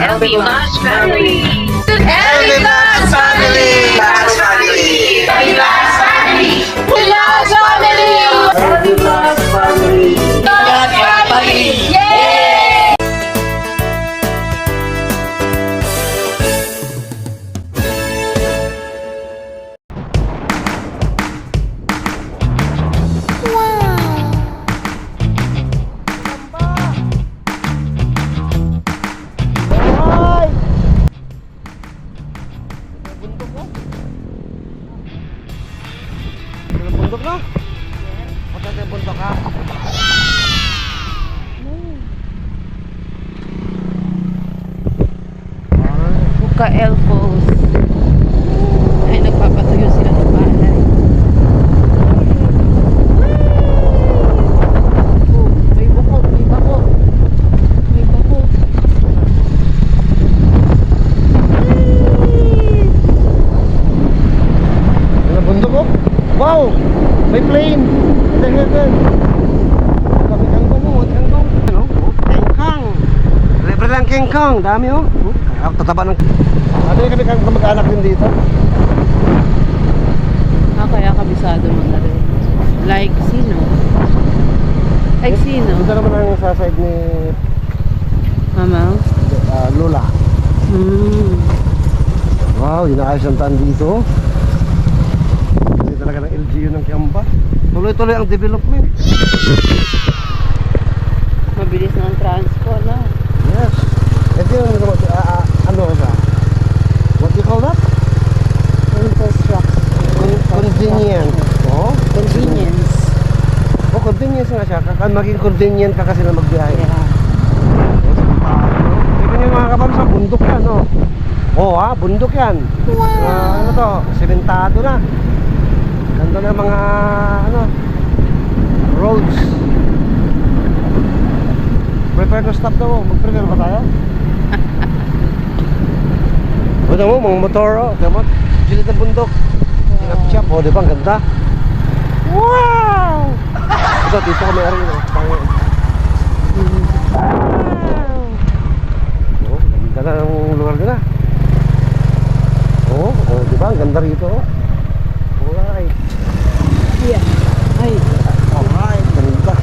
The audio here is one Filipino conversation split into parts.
LB Vlogs family. LB Vlogs family! Vlogs family! LB Vlogs family. Vlogs family. LB Vlogs family. Vlogs family. Yay! Bundok no? Punta tayo bundok ha? Buka Elfos. Ay, nagpapatuyo sila ng bahay. Oh, may bako, may bako. May bako. Ano bundok oh? Wow! May plane! Ganyan. Kami kangkong mo, kangkong. Ano? Kengkang! Libre lang kengkang, dami oh. Tataba ng... Ano yung kami kang mag-anak din dito? Kaya kabisado mga rin. Like sino? Like sino? Ito naman ang sa side ni Mama? Lola. Wow, inaayos ang taan dito. Kasi talaga ng LGU ng Kiamba. Tuloy-tuloy ang development. Mabilis ng transport na. Yes. Ito yung ano sa? What do you call that? Infrastructure. Convenient. Oh, Convenience. Oh, convenience nga siya. Maging convenient ka kasi na magbiyahe. Yeah. Tignan nyo mga kapam sa bundok yan, no? Oo ha, bundok yan. Ano to, sementado na. Ganda na mga, ano, roads. Prepare to stop daw. Mag-prepare ba tayo? O mo, mga motor, oh. Tignan mo, silid ng bundok. Sinap-siap, oh, di ba? Ang ganda. Wow! Ito, dito kami ari, no? Wow! Oh, ganda na ng lugar nila. Oh, di ba? Ang ganda rito, oh. Alright. Yeah. Ay. Alright, ganda.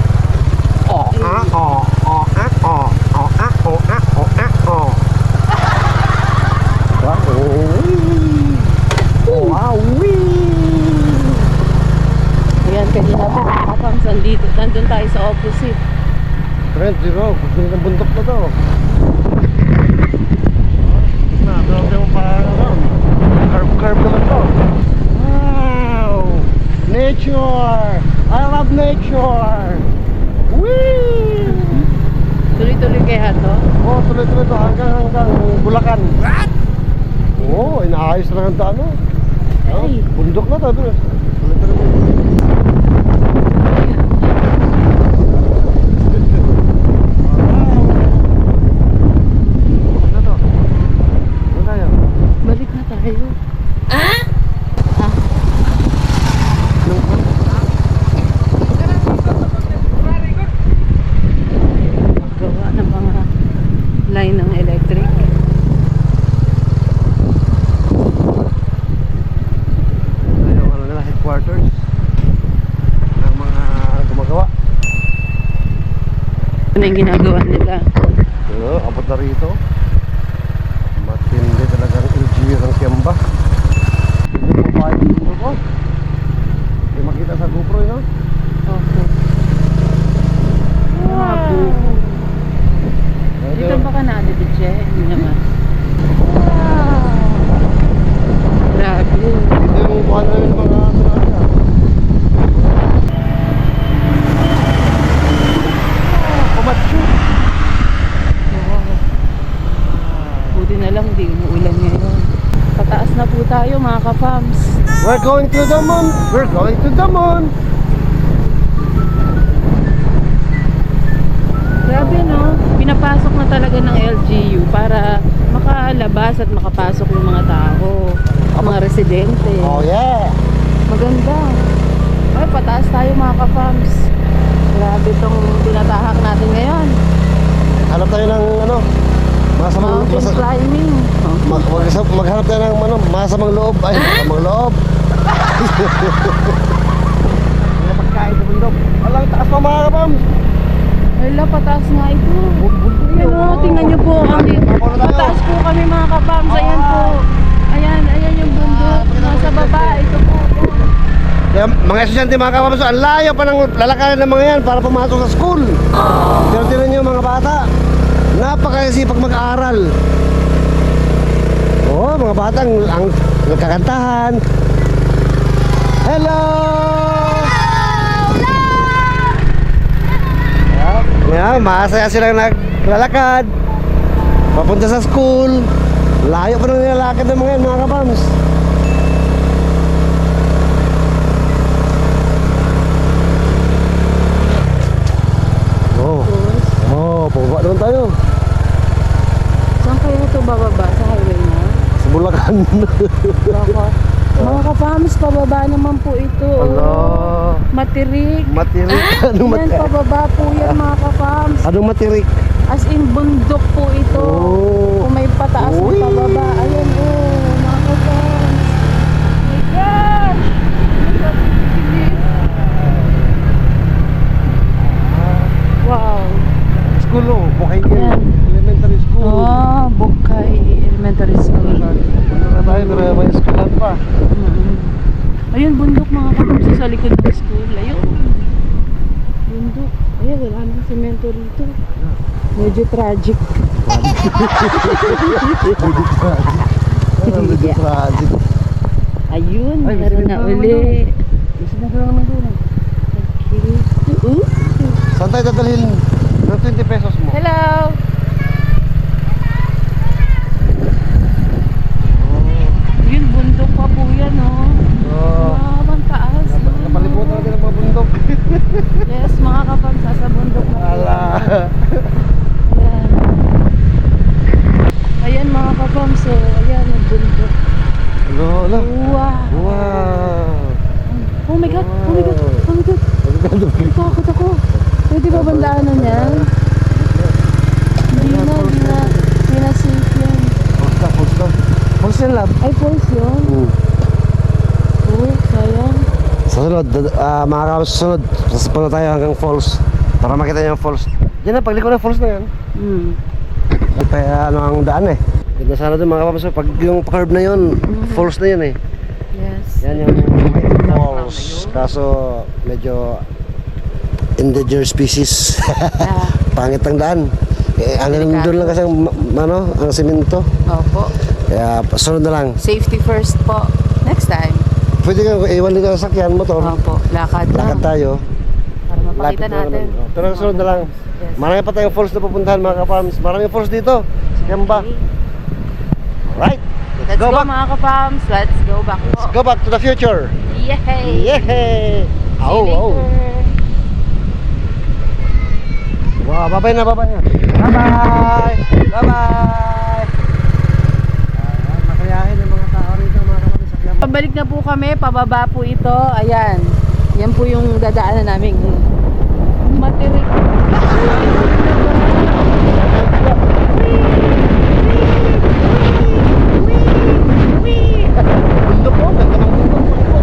Oh, ah, oh, oh, ah, oh, oh, ah, oh, ah, oh, ah, oh. Wow, oh, wow, Ayan, kanina po mga kapams, nandun tayo sa opposite. Trend zero, gusto ng bundok na to. Grabe mo pa, ano, curve naman to. Wow! Nature! I love nature! Whee! Tuloy-tuloy kaya to. Oh, tuloy-tuloy to hanggang Bulacan. What? Oh, inaayos na ng ano. Oh, Ay. bundok na to, bro. Tuloy-tuloy. Ano to? Ano tayo? Balik na tayo. Ah? Gawa ng mga line ng electric. Yung ano nila, headquarters ng mga gumagawa. Ano yung ginagawa nila? Abot na rito. Matindi talagang LGU ng Kiamba. Hindi po pa dito ko. Hindi makita sa GoPro yun, no? Okay. Wow! Dito ba ka na, Dije? Hindi naman. Grabe. Dito yung buwan na yung mga pumatsyo. Buti na lang, di umuulan ngayon. Pataas na po tayo mga ka-fams. We're going to the moon. We're going to the moon. Grabe no, pinapasok na talaga ng LGU para makalabas at makapasok yung mga tao, mga residente. Oh yeah. Maganda. Ay, pataas tayo mga ka-fams. Grabe tong tinatahak natin ngayon. Hanap tayo ng ano, Mountain masamang loob. Ay, masamang loob. Mga pagkain sa bundok. Walang taas pa mga kapams. Wala, pataas nga ito. Ayan o, tingnan nyo po kami. Pataas po kami mga kapams. Ayan po. Ayan yung bundok. Nasa baba, ito po. Kaya mga estudyante mga kapams, ang layo pa ng lalakarin ng mga yan para pumasok sa school. Pero tinan nyo mga bata, napakasipag mag-aaral. Oo, mga bata ang nagkakantahan. Hello! Yeah, masaya silang naglalakad papunta sa school. Layo pa nang nilalakad ng mga yan mga kapams. Pababa naman tayo. Saan kayo ito bababa? Sa highway na? Sa Bulacan. Bakit? Mga kapams, pababa naman po ito. Allah. Matirik. Matirik. Anong Yan, matirik? pababa po yan mga kapams. Anong matirik? As in, bundok po ito. Oh. Kung may pataas na Uy. pababa. Ayan mga kapams. Oh my God! Wow. School Bukay Yan. Elementary School. Oh, Bukay Elementary School. Ano na tayo, pero may schoolan pa. Ayun, bundok mga kapams sa likod ng school. Ayun. Bundok. Ayun, wala nang semento rito. Medyo tragic. Medyo tragic. Ayun, Ay, meron na semento naman uli. May semento naman doon. Okay. Saan tayo dadalhin ng 20 pesos mo? Hello! Yun, bundok pa po yan, oh. Ang taas. Kapalimutan natin ang mga bundok. Yes, mga kapams, sa bundok na po. Ala. Ayan. Ayan mga kapams, so ayan ang bundok. Ala. Wow! Wow. Oh my God! Oh my God! Oh my God! Takot ako. Pwede ba bandaanan yan? Hindi na safe yan. Pulse yan, lab. Ay, false yun. Oh, sayang. Sa sunod, mga kapos, sa sunod, sasapunta tayo hanggang falls para makita niyo yung falls. Diyan na, pagliko ng falls na yan. Kaya ano ang daan eh. Ganda sana doon mga kapos, pag yung curve na yun, falls na yun eh. Yes. Yan yung falls. Kaso medyo endangered species. Pangit ang daan. Hanggang doon lang kasi ang simento. Opo. Kaya sunod na lang. Safety first po. Next time. Pwede ka iwan dito sa sakyan, motor. Opo. Lakad Lakad lang. tayo. Para mapakita Lapit na natin. naman. Pero sunod na lang. Yes. Marami pa tayong falls na pupuntahan mga ka-farms. Maraming falls dito. Kamba. Alright. Let's go mga kapams. Let's go back po. Let's go back to the future. Yay! Yay! See Ow, you ow. later. Wow, babay na. Bye-bye! Bye-bye! Makayahin ng mga tao rito mga kapatid sa Kamba. Pabalik na po kami, pababa po ito. Ayan. Yan po yung dadaanan namin. Matirik. Bundok po, ganda ng bundok.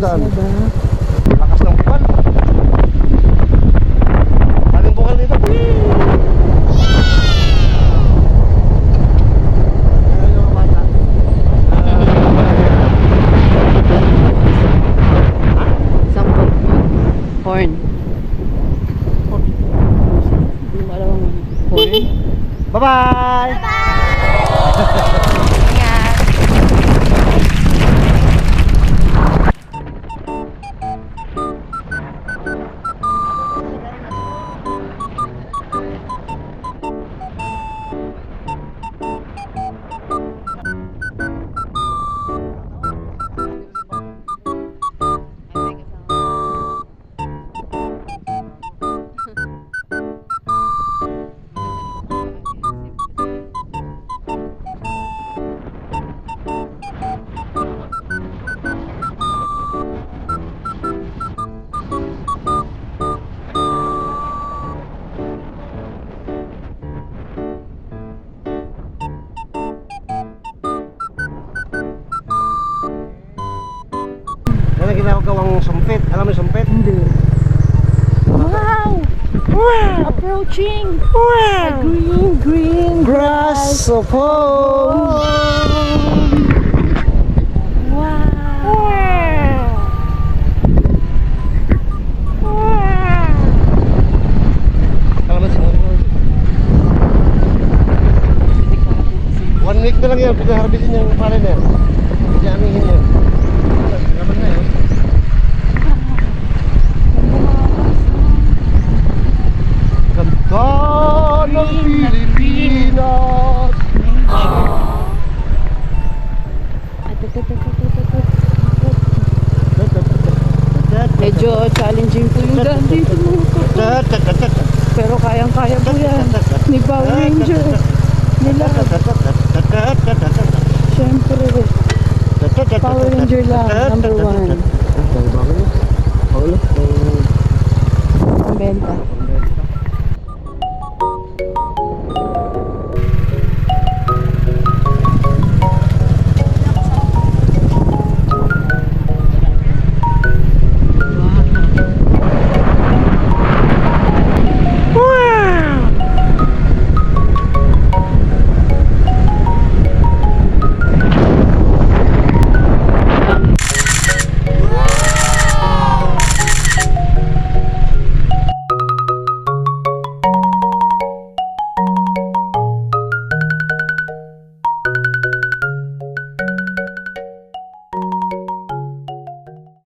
Lakas ng bukal. Daming bukal dito. Ayan yung mga bata. Sampot. Horn. Hindi mo alam ang horn. Bye-bye! ang sumpit. Alam mo yung sumpit? Hindi. Wow! Approaching a green Grass of home. Alam mo siguro. 1 week na lang yan, pinaharbisin yung foreigner. Pinaamihin yan. Laban na yun. Ganda ng Pilipinas. Medyo challenging po yung daan dito mga kapam. Pero kayang-kaya po yan. Ni Power Ranger. Nila. Siyempre. Power Ranger lang, number 1.